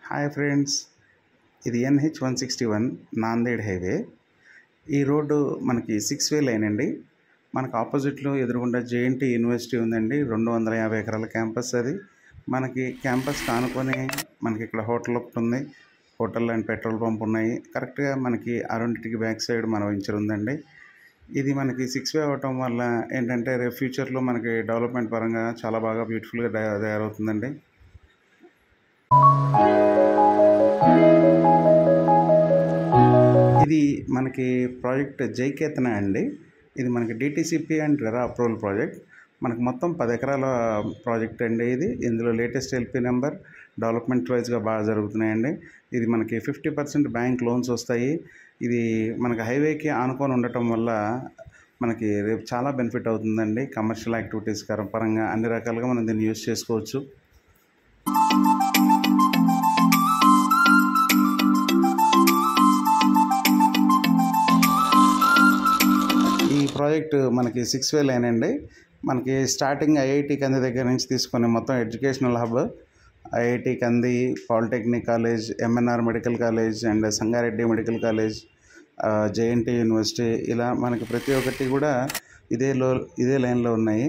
Hi friends, ఇది NH-161 Nanded highway. ఈ road మనకి 6-వే లైన్ అండి. మనకు ఆపోజిట్లో ఎదురుగుండా JNT యూనివర్సిటీ ఉందండి. 250 ఎకరాల క్యాంపస్ అది. మనకి క్యాంపస్ ఆనుకొని మనకి ఇక్కడ హోటల్ ఒకటి ఉంది. హోటల్ అండ్ పెట్రోల్ పంప్ ఉన్నాయి. కరెక్ట్గా మనకి ఆ రెండింటికి బ్యాక్ సైడ్ మన వెంచర్ ఉందండి. ఇది మనకి 6-వే అవ్వటం వల్ల ఏంటంటే రేపు ఫ్యూచర్లో మనకి డెవలప్మెంట్ పరంగా చాలా బాగా బ్యూటిఫుల్గా తయారవుతుందండి. ఇది మనకి ప్రాజెక్ట్ జైకేతన అండి. ఇది మనకి DTCP and RERA approval project. మనకు మొత్తం 10 ఎకరాల ప్రాజెక్ట్ అండి ఇది. ఇందులో లేటెస్ట్ LP నెంబర్ డెవలప్మెంట్ వైజ్గా బాగా జరుగుతున్నాయండి. ఇది మనకి 50% బ్యాంక్ లోన్స్ వస్తాయి. ఇది మనకి హైవేకి ఆనుకొని ఉండటం వల్ల మనకి రేపు చాలా బెనిఫిట్ అవుతుందండి. కమర్షియల్ యాక్టివిటీస్ పరంగా అన్ని రకాలుగా మనం దీన్ని యూజ్ చేసుకోవచ్చు. ఈ ప్రాజెక్టు మనకి 6-వే లైన్ అండి. మనకి స్టార్టింగ్ IIT కంది దగ్గర నుంచి తీసుకొని మొత్తం ఎడ్యుకేషనల్ హబ్, IIT కంది, polytechnic college, MNR medical college and Sangareddy medical college, JNT university, ఇలా మనకి ప్రతి ఒక్కటి కూడా ఇదే లైన్లో ఉన్నాయి.